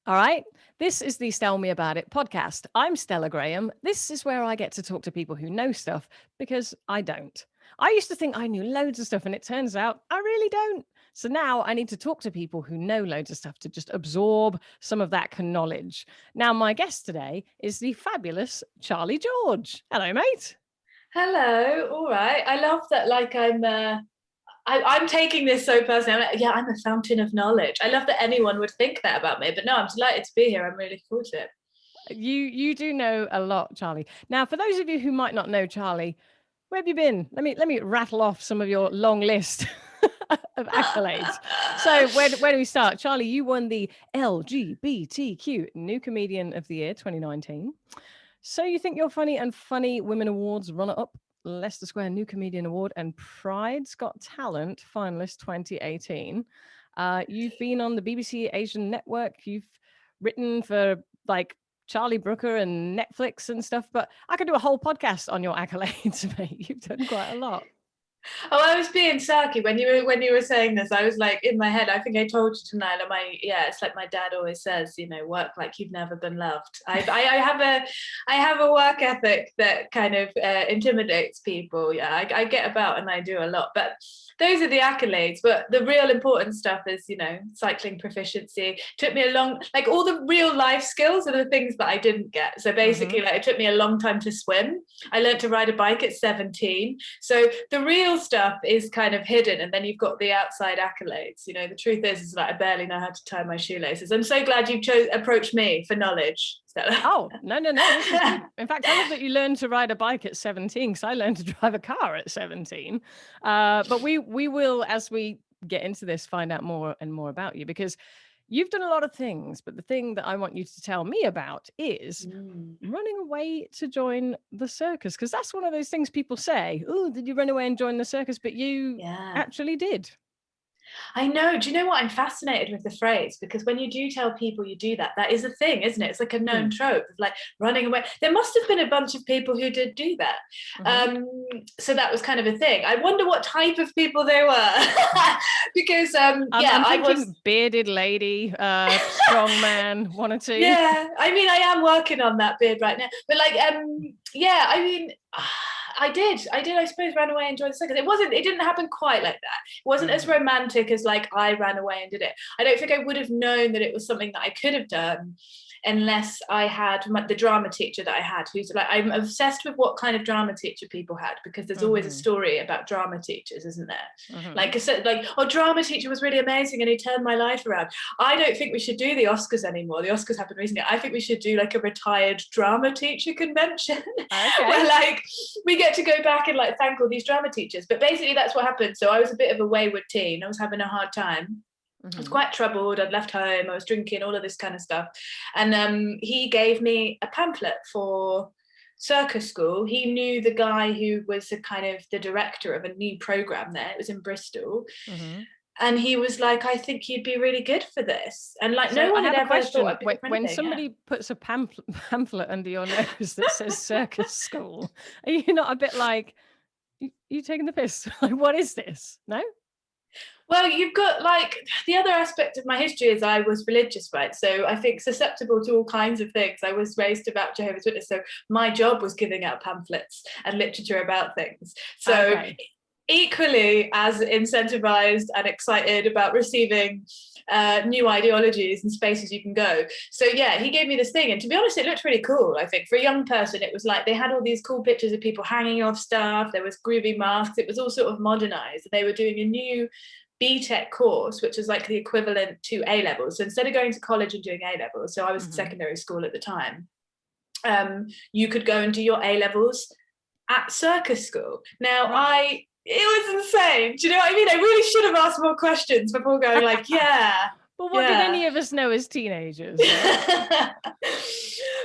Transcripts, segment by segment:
All right. This is the Tell Me About It podcast. I'm Stella Graham. This is where I get to talk to people who know stuff because I don't. I used to think I knew loads of stuff and it turns out I really don't. So now I need to talk to people who know loads of stuff to just absorb some of that knowledge. Now, my guest today is the fabulous Charlie George. Hello, mate. Hello, all right. I love that. I'm taking this so personally. I'm a fountain of knowledge. I love that anyone would think that about me. But no, I'm delighted to be here. I'm really looking forward to it. You do know a lot, Charlie. Now, for those of you who might not know Charlie, where have you been? Let me rattle off some of your long list of accolades. So where do we start? Charlie, you won the LGBTQ New Comedian of the Year 2019. So You Think You're Funny and Funny Women Awards runner-up, Leicester Square New Comedian Award, and Pride's Got Talent finalist 2018. You've been on the BBC Asian Network. You've written for like Charlie Brooker and Netflix and stuff, but I could do a whole podcast on your accolades, mate. You've done quite a lot. Oh, I was being sarky when you were saying this. I was like in my head. I think I told you tonight. It's like my dad always says. Work like you've never been loved. I have a work ethic that kind of intimidates people. Yeah, I get about and I do a lot, but those are the accolades. But the real important stuff is cycling proficiency. Took me a long, like all the real life skills are the things that I didn't get. So basically, like it took me a long time to swim. I learned to ride a bike at 17. So the real stuff is kind of hidden, and then you've got the outside accolades. The truth is like I barely know how to tie my shoelaces. I'm so glad you approached me for knowledge, Stella. Oh, no. This is good. In fact, I love that you learned to ride a bike at 17 because I learned to drive a car at 17. But we will, as we get into this, find out more and more about you because you've done a lot of things. But the thing that I want you to tell me about is running away to join the circus, because that's one of those things people say, oh, did you run away and join the circus? But you actually did. I know. Do you know what? I'm fascinated with the phrase because when you do tell people you do that, that is a thing, isn't it? It's like a known trope of like running away. There must have been a bunch of people who did do that. So that was kind of a thing. I wonder what type of people they were because I'm thinking bearded lady, strong man, one or two. Yeah, I mean, I am working on that beard right now, but I did, I suppose, ran away and joined the circus. It didn't happen quite like that. It wasn't as romantic as like I ran away and did it. I don't think I would have known that it was something that I could have done unless I had the drama teacher that I had, who's like, I'm obsessed with what kind of drama teacher people had, because there's always a story about drama teachers, isn't there? Like drama teacher was really amazing and he turned my life around. I don't think we should do the Oscars anymore. The Oscars happened recently. I think we should do like a retired drama teacher convention where like we get to go back and like thank all these drama teachers. But basically that's what happened. So I was a bit of a wayward teen. I was having a hard time. I was quite troubled. I'd left home. I was drinking, all of this kind of stuff. And he gave me a pamphlet for Circus School. He knew the guy who was the director of a new program there. It was in Bristol. And he was like, I think you'd be really good for this. And like, so no one had ever thought when somebody puts a pamphlet under your nose that says Circus School, are you not a bit like, you taking the piss? Like, what is this? No? Well, you've got like the other aspect of my history is I was religious, right? So I think susceptible to all kinds of things. I was raised about Jehovah's Witness. So my job was giving out pamphlets and literature about things. So equally as incentivized and excited about receiving new ideologies and spaces you can go. So yeah, he gave me this thing, and to be honest, it looked really cool. I think for a young person, it was like they had all these cool pictures of people hanging off stuff. There was groovy masks. It was all sort of modernized. They were doing a new BTEC course, which is like the equivalent to A levels. So instead of going to college and doing A levels, so I was in secondary school at the time, you could go and do your A levels at Circus School. Now it was insane. Do you know what I mean? I really should have asked more questions before going like, yeah. But what did any of us know as teenagers?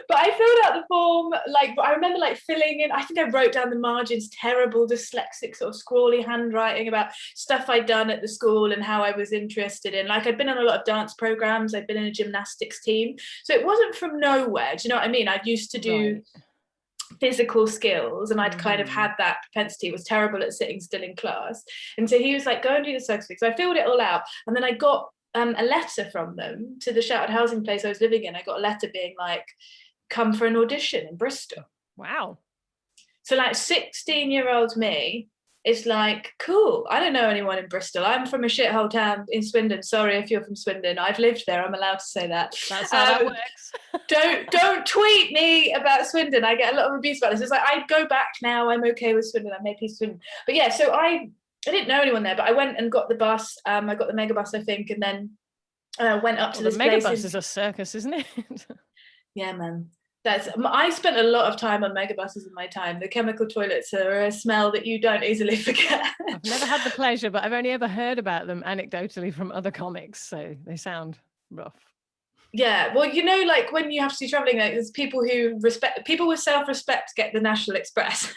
But I filled out the form, like I remember like filling in, I think I wrote down the margins, terrible dyslexic sort of scrawly handwriting about stuff I'd done at the school and how I was interested in. Like I'd been on a lot of dance programs, I'd been in a gymnastics team. So it wasn't from nowhere. Do you know what I mean? I used to do physical skills and I'd kind of had that propensity, was terrible at sitting still in class. And so he was like, go and do the circus. So I filled it all out, and then I got a letter from them to the sheltered housing place I was living in. I got a letter being like, come for an audition in Bristol. Wow. So like 16-year-old me is like, cool, I don't know anyone in Bristol. I'm from a shithole town in Swindon. Sorry if you're from Swindon. I've lived there. I'm allowed to say that. That's how that works. don't tweet me about Swindon. I get a lot of abuse about this. It's like, I go back now. I'm okay with Swindon. I made peace with Swindon. But yeah, so I didn't know anyone there, but I went and got the bus. I got the Megabus, I think, and then went up to this place. The Megabus is a circus, isn't it? Yeah, man. I spent a lot of time on megabuses in my time. The chemical toilets are a smell that you don't easily forget. I've never had the pleasure, but I've only ever heard about them anecdotally from other comics, so they sound rough. Yeah, well, you know, like when you have to be traveling, like, there's people with self-respect get the National Express.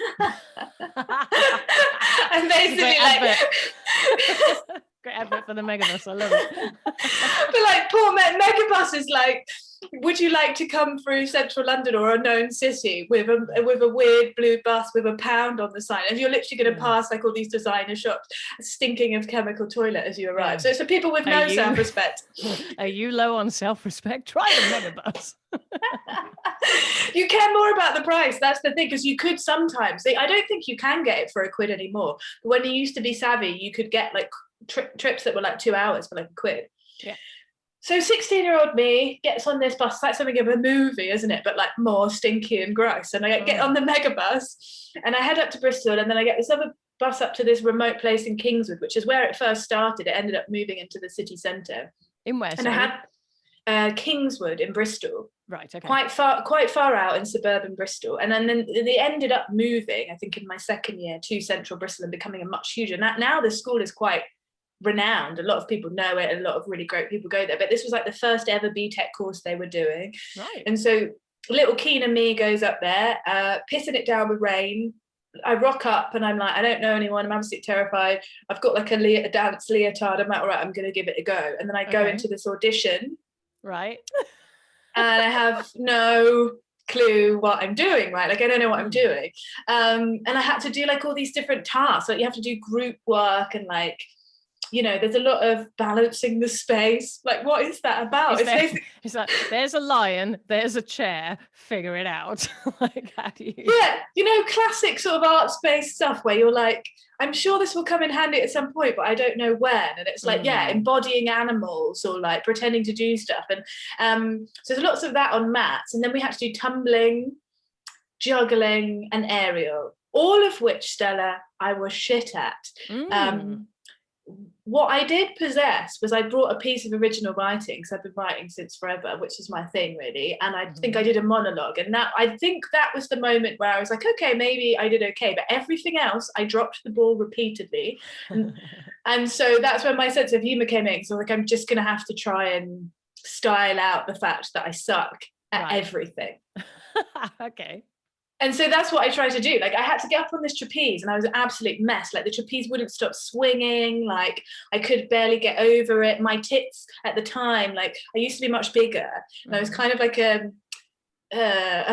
And basically, like, great advert for the Megabus. I love it. But like, poor Megabus is like, would you like to come through central London or a known city with a weird blue bus with a pound on the sign, and you're literally going to pass like all these designer shops stinking of chemical toilet as you arrive. So it's for people with no self-respect. Are you low on self-respect? Try the Megabus. You care more about the price. That's the thing, because you could sometimes. I don't think you can get it for £1 anymore. But when you used to be savvy, you could get like trips that were like 2 hours for like £1. Yeah. So 16-year-old me gets on this bus. It's like something of a movie, isn't it? But like more stinky and gross. And I get on the Megabus and I head up to Bristol, and then I get this other bus up to this remote place in Kingswood, which is where it first started. It ended up moving into the city centre. In where? And I had Kingswood in Bristol. Right, okay. Quite far out in suburban Bristol. And then they ended up moving, I think in my second year, to central Bristol and becoming a much huger. Now the school is quite renowned. A lot of people know it. A lot of really great people go there. But this was like the first ever BTEC course they were doing. Right. And so little keen and me goes up there, pissing it down with rain. I rock up and I'm like, I don't know anyone. I'm absolutely terrified. I've got like a dance leotard. I'm like, all right, I'm going to give it a go. And then I go into this audition. Right. And I have no clue what I'm doing, right? Like, I don't know what I'm doing. And I had to do like all these different tasks. Like you have to do group work and like, you know, there's a lot of balancing the space. Like, what is that about? It's like, there's a lion, there's a chair, figure it out. Like, how do you? Yeah, you know, classic sort of art space stuff where you're like, I'm sure this will come in handy at some point, but I don't know when. And it's like, embodying animals or like pretending to do stuff. And so there's lots of that on mats. And then we had to do tumbling, juggling, and aerial, all of which, Stella, I was shit at. What I did possess was I brought a piece of original writing, because I've been writing since forever, which is my thing really. And I think I did a monologue, and I think that was the moment where I was like, okay, maybe I did okay. But everything else, I dropped the ball repeatedly. And so that's when my sense of humor came in. So like, I'm just going to have to try and style out the fact that I suck at everything. Okay. And so that's what I tried to do. Like, I had to get up on this trapeze and I was an absolute mess. Like, the trapeze wouldn't stop swinging. Like, I could barely get over it. My tits at the time, like, I used to be much bigger. And I was kind of like a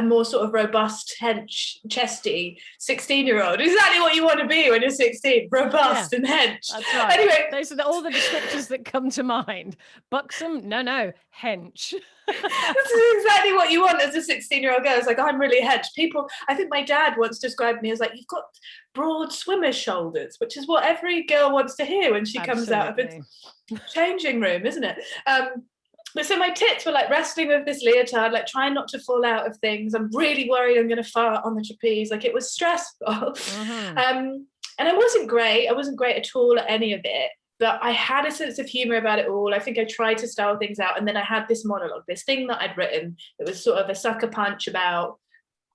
more sort of robust, hench, chesty 16-year-old. Exactly what you want to be when you're 16, robust and hench. That's right. Anyway, those are all the descriptors that come to mind. Buxom, no, hench. This is exactly what you want as a 16-year-old girl. It's like, I'm really hench. I think my dad once described me as like, you've got broad swimmer shoulders, which is what every girl wants to hear when she comes out of a changing room, isn't it? But so my tits were like wrestling with this leotard, like trying not to fall out of things. I'm really worried I'm going to fart on the trapeze. Like, it was stressful. And I wasn't great. I wasn't great at all at any of it. But I had a sense of humor about it all. I think I tried to style things out. And then I had this monologue, this thing that I'd written. It was sort of a sucker punch about,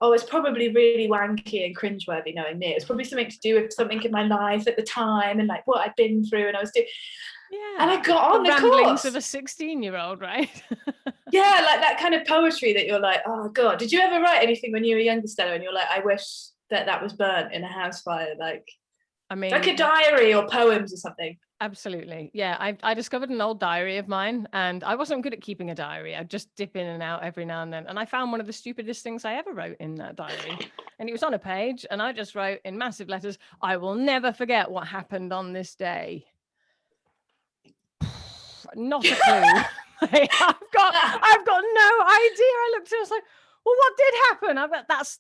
it's probably really wanky and cringeworthy knowing me. It's probably something to do with something in my life at the time and like what I'd been through. And I was doing... Yeah. And I got on the ramblings of a 16-year-old, right? Yeah, like that kind of poetry that you're like, oh God. Did you ever write anything when you were younger, Stella, and you're like, I wish that was burnt in a house fire? Like, I mean, like a diary or poems or something. Absolutely. Yeah, I discovered an old diary of mine, and I wasn't good at keeping a diary. I'd just dip in and out every now and then. And I found one of the stupidest things I ever wrote in that diary. And it was on a page, and I just wrote in massive letters, I will never forget what happened on this day. not a clue. I've got no idea. I looked at it, I was like, well, what did happen?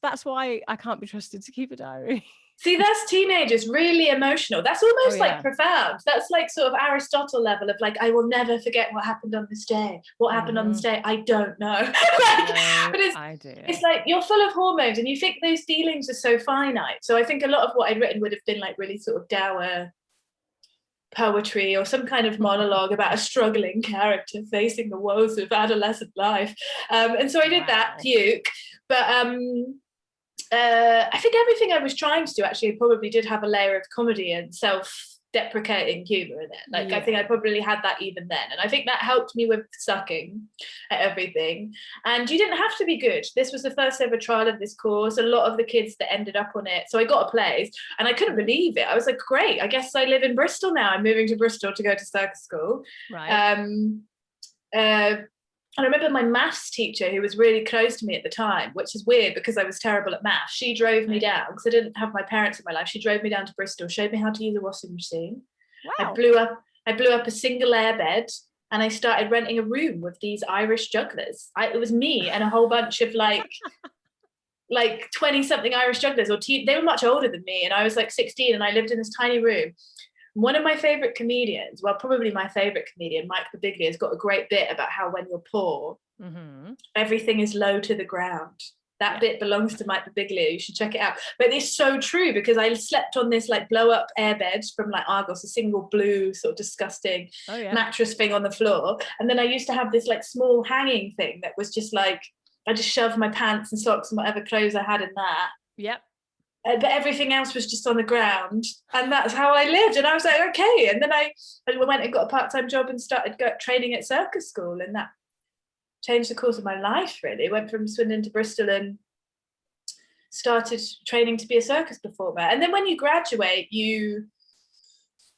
That's why I can't be trusted to keep a diary. See, that's teenagers, really emotional. That's almost like profound. That's like sort of Aristotle level of like, I will never forget what happened on this day. What happened on this day? I don't know. But it's like you're full of hormones and you think those feelings are so finite. So I think a lot of what I'd written would have been like really sort of dour poetry or some kind of monologue about a struggling character facing the woes of adolescent life. And so I did that, puke. But I think everything I was trying to do actually probably did have a layer of comedy and self-deprecating humor in it. Like, I think I probably had that even then. And I think that helped me with sucking at everything. And you didn't have to be good. This was the first ever trial of this course. A lot of the kids that ended up on it. So I got a place and I couldn't believe it. I was like, great, I guess I live in Bristol now. I'm moving to Bristol to go to circus school. I remember my maths teacher, who was really close to me at the time, which is weird because I was terrible at maths. She drove me down because I didn't have my parents in my life. She drove me down to Bristol, showed me how to use a washing machine. Wow. I blew up a single air bed and I started renting a room with these Irish jugglers. It was me and a whole bunch of like 20-something Irish jugglers, they were much older than me, and I was like 16 and I lived in this tiny room. One of my favorite comedians, well, probably my favorite comedian, Mike Birbiglia, has got a great bit about how when you're poor, everything is low to the ground. That bit belongs to Mike Birbiglia. You should check it out. But it's so true because I slept on this like blow up airbed from like Argos, a single blue sort of disgusting mattress thing on the floor. And then I used to have this like small hanging thing that was just like, I just shoved my pants and socks and whatever clothes I had in that. Yep. But everything else was just on the ground, and that's how I lived. And I was like, okay. And then I went and got a part-time job and started training at circus school, and that changed the course of my life, really. Went from Swindon to Bristol and started training to be a circus performer. And then when you graduate, you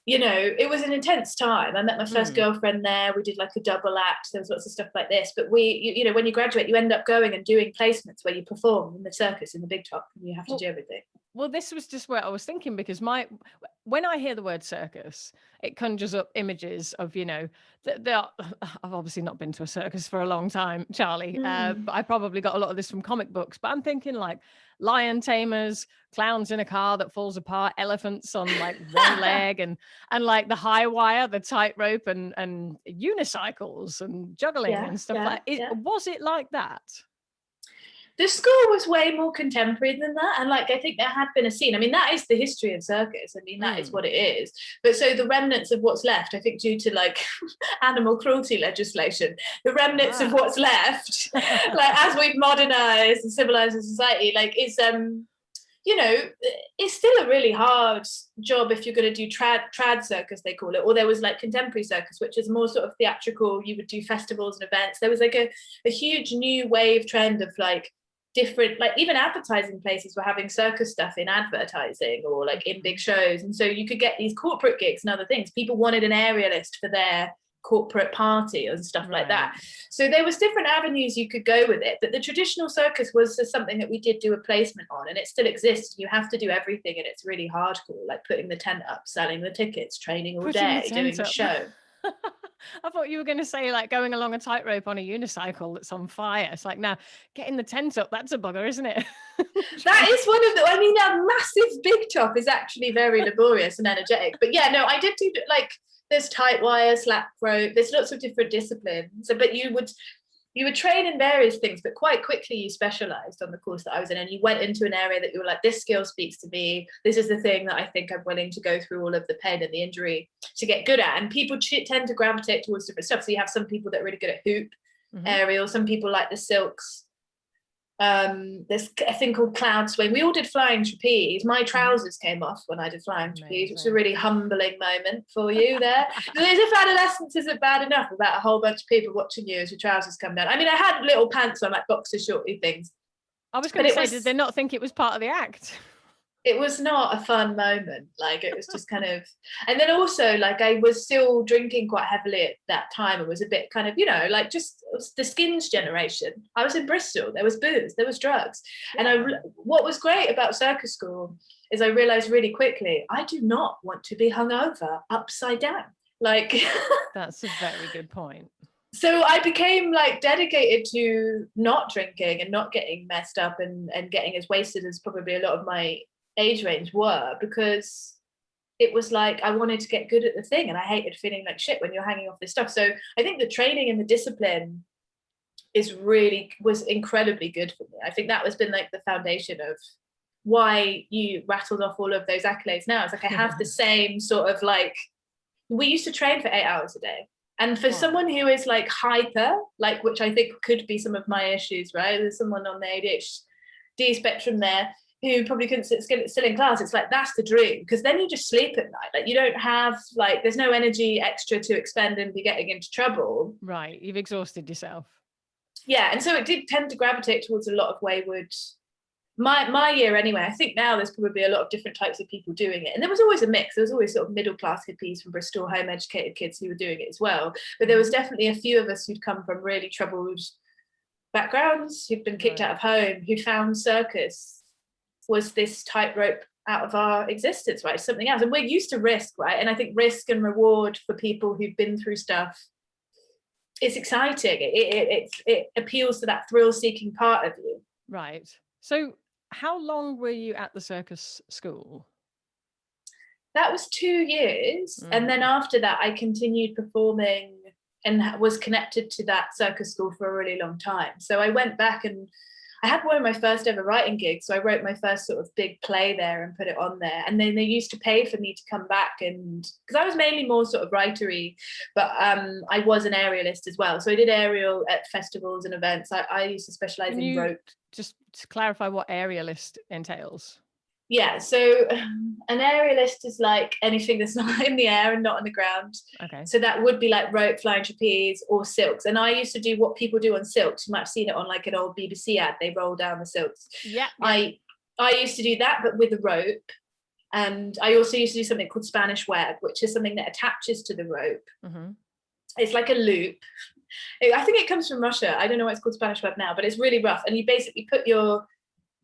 know, it was an intense time. I met my first girlfriend there. We did like a double act. There was lots of stuff like this. But you know, when you graduate, you end up going and doing placements where you perform in the circus in the big top, and you have to do everything. Well, this was just what I was thinking, because when I hear the word circus, it conjures up images of, you know, I've obviously not been to a circus for a long time, Charlie, but I probably got a lot of this from comic books. But I'm thinking like lion tamers, clowns in a car that falls apart, elephants on like one leg, and like the high wire, the tightrope, and unicycles and juggling and stuff like that. Was it like that? The school was way more contemporary than that. And like, I think there had been a scene. I mean, that is the history of circus. I mean, that is what it is. But so the remnants of what's left, I think due to like animal cruelty legislation, the remnants of what's left, like as we've modernized and civilized a society, like it's, you know, it's still a really hard job if you're going to do trad circus, they call it, or there was like contemporary circus, which is more sort of theatrical. You would do festivals and events. There was like a huge new wave trend of like different, like even advertising places were having circus stuff in advertising or like in big shows. And so you could get these corporate gigs and other things. People wanted an aerialist for their corporate party and stuff like that. So there was different avenues you could go with it, but the traditional circus was something that we did do a placement on, and it still exists. You have to do everything, and it's really hardcore, like putting the tent up, selling the tickets, training all day, doing a show. I thought you were going to say like going along a tightrope on a unicycle that's on fire. It's like, now getting the tent up, that's a bugger, isn't it? That is one of the, I mean, a massive big top is actually very laborious and energetic. But yeah, no, I did do like, there's tight wire, slap rope, there's lots of different disciplines. But you would train in various things, but quite quickly you specialized on the course that I was in, and you went into an area that you were like, this skill speaks to me. This is the thing that I think I'm willing to go through all of the pain and the injury to get good at. And people tend to gravitate towards different stuff. So you have some people that are really good at hoop, aerial, some people like the silks. There's a thing called cloud swing. We all did flying trapeze. My trousers came off when I did flying trapeze, which is a really humbling moment for you there. Because if adolescence isn't bad enough about a whole bunch of people watching you as your trousers come down. I mean, I had little pants on, like boxer shorty things. I was going to say, did they not think it was part of the act? It was not a fun moment. Like, it was just kind of, and then also like I was still drinking quite heavily at that time. It was a bit kind of, you know, like just the skins generation. I was in Bristol, there was booze, there was drugs. And what was great about circus school is I realized really quickly, I do not want to be hungover upside down. Like That's a very good point. so I became like dedicated to not drinking and not getting messed up and getting as wasted as probably a lot of my age range were, because it was like I wanted to get good at the thing, and I hated feeling like shit when you're hanging off this stuff. So I think the training and the discipline was incredibly good for me. I think that has been like the foundation of why you rattled off all of those accolades now. It's like I have the same sort of like, we used to train for 8 hours a day. And for someone who is like hyper, like, which I think could be some of my issues, right? There's someone on the ADHD spectrum there who probably couldn't sit still in class. It's like, that's the dream, because then you just sleep at night. Like you don't have like, there's no energy extra to expend and be getting into trouble. Right. You've exhausted yourself. Yeah. And so it did tend to gravitate towards a lot of wayward, my year anyway. I think now there's probably a lot of different types of people doing it, and there was always a mix. There was always sort of middle class hippies from Bristol, home educated kids who were doing it as well, but there was definitely a few of us who'd come from really troubled backgrounds, who'd been kicked out of home, who found Circus was this tightrope out of our existence, right? Something else. And we're used to risk, right? And I think risk and reward for people who've been through stuff, it's exciting. It appeals to that thrill-seeking part of you. Right. So how long were you at the circus school? That was 2 years. And then after that, I continued performing and was connected to that circus school for a really long time. So I went back and I had one of my first ever writing gigs. So I wrote my first sort of big play there and put it on there. And then they used to pay for me to come back, and because I was mainly more sort of writery, but I was an aerialist as well. So I did aerial at festivals and events. I used to specialize in rope. Just to clarify what aerialist entails. Yeah, so an aerialist is like anything that's not in the air and not on the ground. Okay. So that would be like rope, flying trapeze, or silks. And I used to do what people do on silks. You might have seen it on like an old BBC ad. They roll down the silks. Yeah. I used to do that, but with a rope. And I also used to do something called Spanish web, which is something that attaches to the rope. Mm-hmm. It's like a loop. I think it comes from Russia. I don't know why it's called Spanish web now, but it's really rough. And you basically put your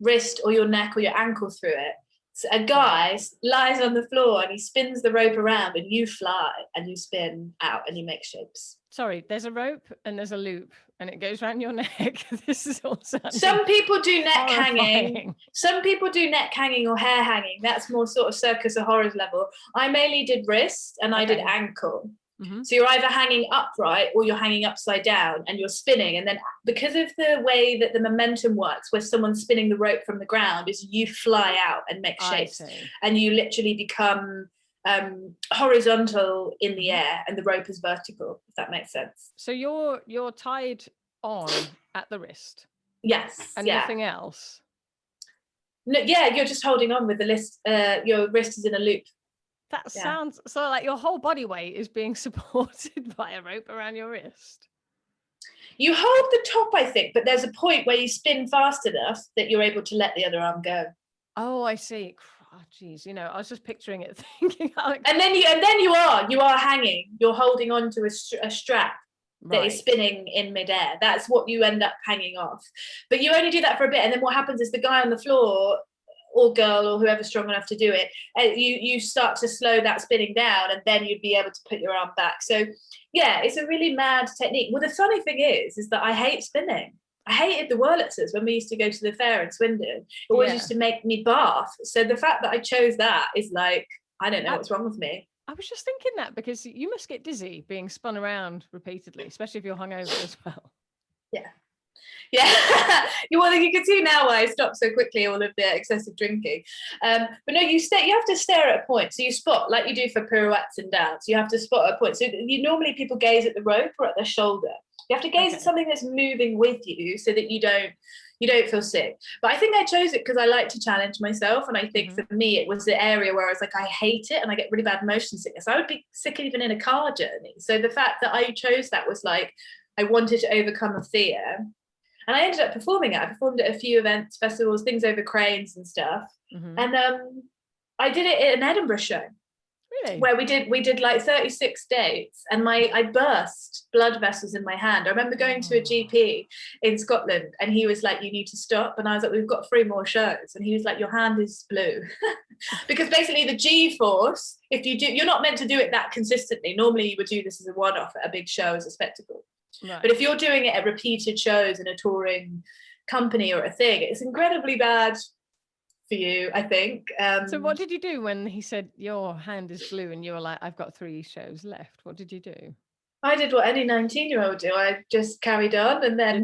wrist or your neck or your ankle through it. So a guy lies on the floor and he spins the rope around, and you fly and you spin out and you make shapes. Sorry, there's a rope and there's a loop and it goes around your neck. This is all some people do neck horrifying. Hanging. Some people do neck hanging or hair hanging. That's more sort of circus or horrors level. I mainly did wrist and I did ankle. Mm-hmm. So you're either hanging upright or you're hanging upside down and you're spinning. And then because of the way that the momentum works, where someone's spinning the rope from the ground, is you fly out and make shapes. And you literally become horizontal in the air and the rope is vertical, if that makes sense. So you're tied on at the wrist? Yes. And nothing else? No, yeah, you're just holding on with the wrist. Your wrist is in a loop. That sounds so like your whole body weight is being supported by a rope around your wrist. You hold the top, I think, but there's a point where you spin fast enough that you're able to let the other arm go. Oh, I see. Oh, geez, I was just picturing it, thinking. And then you are hanging. You're holding on to a strap that is spinning in midair. That's what you end up hanging off. But you only do that for a bit, and then what happens is the guy on the floor, or girl, or whoever's strong enough to do it, you start to slow that spinning down, and then you'd be able to put your arm back. So yeah, it's a really mad technique. Well, the funny thing is that I hate spinning. I hated the Wurlitzers when we used to go to the fair in Swindon. It always used to make me barf. So the fact that I chose that is like, I don't know what's wrong with me. I was just thinking that, because you must get dizzy being spun around repeatedly, especially if you're hungover as well. Yeah. Yeah, well, you can see now why I stopped so quickly, all of the excessive drinking. But no, you have to stare at a point. So you spot, like you do for pirouettes and dance, you have to spot a point. So normally people gaze at the rope or at their shoulder. You have to gaze at something that's moving with you so that you don't feel sick. But I think I chose it because I like to challenge myself. And I think for me, it was the area where I was like, I hate it and I get really bad motion sickness. I would be sick even in a car journey. So the fact that I chose that was like, I wanted to overcome a fear. And I ended up performing it. I performed at a few events, festivals, things over cranes and stuff. Mm-hmm. And I did it at an Edinburgh show. Really? Where we did like 36 dates, and I burst blood vessels in my hand. I remember going to a GP in Scotland, and he was like, "You need to stop." And I was like, "We've got 3 more shows." And he was like, "Your hand is blue." Because basically the G force, if you do, you're not meant to do it that consistently. Normally you would do this as a one-off at a big show as a spectacle. Right. But if you're doing it at repeated shows in a touring company or a thing, it's incredibly bad for you, I think. So what did you do when he said your hand is blue and you were like, I've got 3 shows left? What did you do? I did what any 19-year-old do. I just carried on and then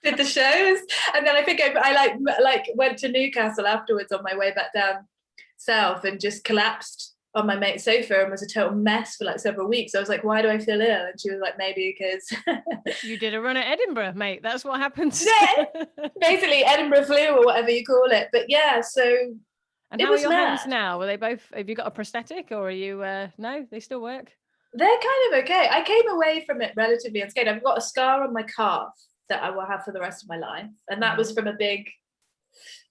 did the shows. And then I think I went to Newcastle afterwards on my way back down south and just collapsed on my mate's sofa and was a total mess for like several weeks. I was like, why do I feel ill? And she was like, maybe because you did a run at Edinburgh, mate. That's what happens. Yeah, basically Edinburgh flu or whatever you call it. But yeah, so and how are your hands now? Were they both, have you got a prosthetic or are you no, they still work? They're kind of okay. I came away from it relatively unscathed. I've got a scar on my calf that I will have for the rest of my life, and that was from a big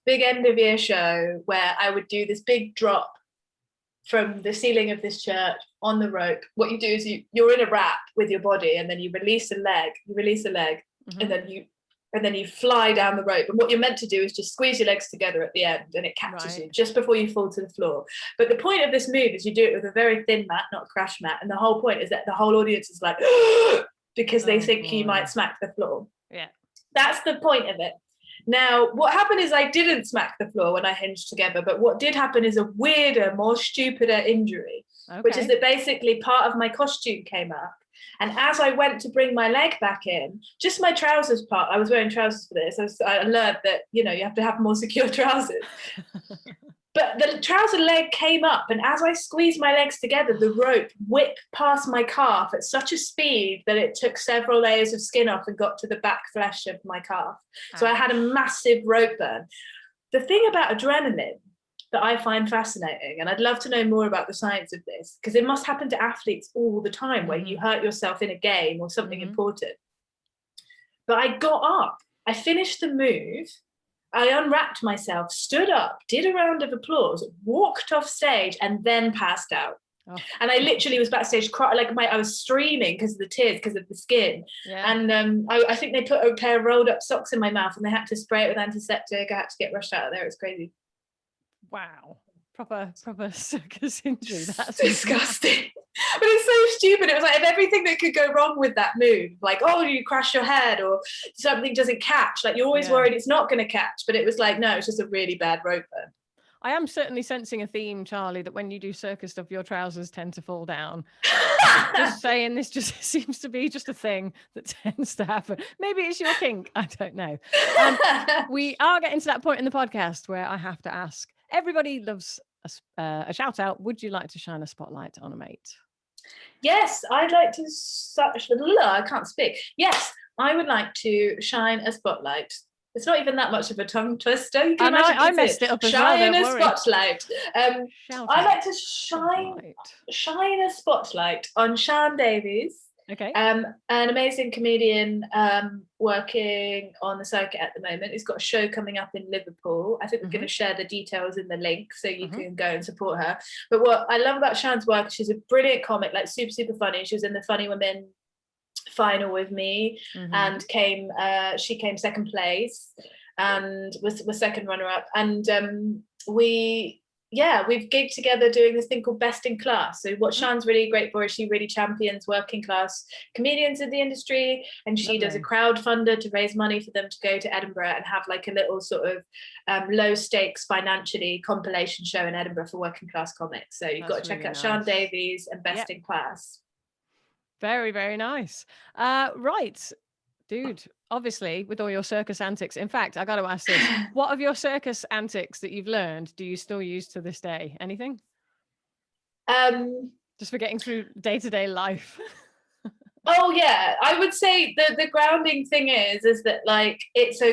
end of year show where I would do this big drop from the ceiling of this church on the rope. What you do is you're in a wrap with your body, and then you release a leg, and then you fly down the rope. And what you're meant to do is just squeeze your legs together at the end, and it catches you just before you fall to the floor. But the point of this move is you do it with a very thin mat, not a crash mat. And the whole point is that the whole audience is like, because they think you might smack the floor. Yeah. That's the point of it. Now, what happened is I didn't smack the floor when I hinged together, but what did happen is a weirder, more stupider injury, which is that basically part of my costume came up. And as I went to bring my leg back in, just my trousers part, I was wearing trousers for this. I learned that, you have to have more secure trousers. But the trouser leg came up, and as I squeezed my legs together, the rope whipped past my calf at such a speed that it took several layers of skin off and got to the back flesh of my calf. So I had a massive rope burn. The thing about adrenaline that I find fascinating, and I'd love to know more about the science of this, because it must happen to athletes all the time where you hurt yourself in a game or something important. But I got up, I finished the move, I unwrapped myself, stood up, did a round of applause, walked off stage, and then passed out. Oh. And I literally was backstage crying, I was streaming because of the tears, because of the skin. Yeah. And I think they put a pair of rolled up socks in my mouth, and they had to spray it with antiseptic. I had to get rushed out of there. It's crazy. Wow. Proper circus injury. That's disgusting. But it's so stupid. It was like everything that could go wrong with that move, like, oh, you crash your head or something doesn't catch. Like, you're always worried it's not going to catch. But it was like, no, it's just a really bad rope burn. I am certainly sensing a theme, Charlie, that when you do circus stuff, your trousers tend to fall down. Just saying, this just seems to be just a thing that tends to happen. Maybe it's your kink. I don't know. We are getting to that point in the podcast where I have to ask. Everybody loves a shout out. Would you like to shine a spotlight on a mate? Yes, I'd like to. I can't speak. Yes, I would like to shine a spotlight. It's not even that much of a tongue twister. You can I messed it up as well. Shine a spotlight. I'd like to shine a spotlight on Sian Davies. Okay. An amazing comedian working on the circuit at the moment. He's got a show coming up in Liverpool. I think we're going to share the details in the link so you can go and support her. But what I love about Sian's work, she's a brilliant comic, like super, super funny. She was in the Funny Women final with me and she came second place and was second runner-up. And we've gigged together doing this thing called Best in Class. So what Sian's really great for is she really champions working class comedians in the industry, and she does a crowdfunder to raise money for them to go to Edinburgh and have like a little sort of low stakes financially compilation show in Edinburgh for working class comics. So you've got to check out Sian Davies and Best in Class. Very, very nice. Right. Dude, obviously, with all your circus antics, in fact, I got to ask this. What of your circus antics that you've learned do you still use to this day? Anything? Just for getting through day-to-day life. Oh, yeah. I would say the grounding thing is that, like, it's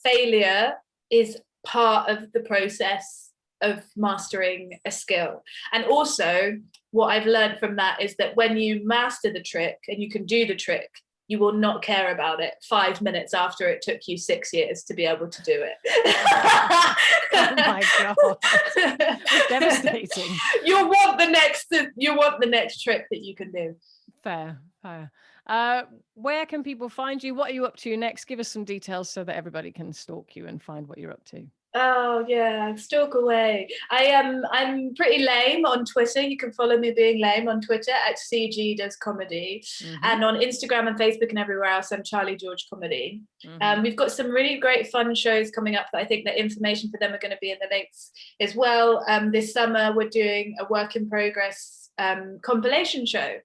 failure is part of the process of mastering a skill. And also, what I've learned from that is that when you master the trick and you can do the trick, you will not care about it 5 minutes after it took you 6 years to be able to do it. Oh my God. It's devastating. You'll want the next trick that you can do. Fair. Where can people find you? What are you up to next? Give us some details so that everybody can stalk you and find what you're up to. Oh yeah, stalk away. I'm pretty lame on Twitter. You can follow me being lame on Twitter at CG Does Comedy, and on Instagram and Facebook and everywhere else I'm Charlie George Comedy. We've got some really great fun shows coming up that I think the information for them are going to be in the links as well. This summer we're doing a work in progress compilation show,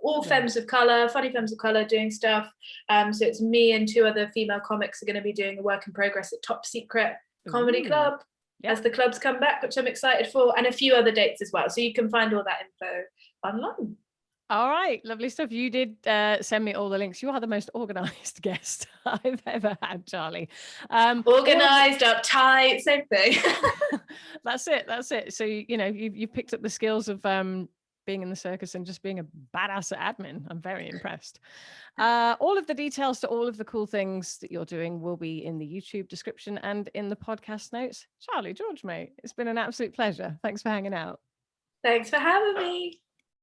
all femmes of colour, funny femmes of colour doing stuff. So it's me and 2 other female comics are going to be doing a work in progress at Top Secret Comedy Club as the clubs come back, which I'm excited for, and a few other dates as well. So you can find all that info online. All right, lovely stuff. You did send me all the links. You are the most organised guest I've ever had, Charlie. Organised, uptight, same thing. That's it. So you've picked up the skills of being in the circus and just being a badass at admin. I'm very impressed. All of the details to all of the cool things that you're doing will be in the YouTube description and in the podcast notes. Charlie George, mate, it's been an absolute pleasure. Thanks for hanging out. Thanks for having me.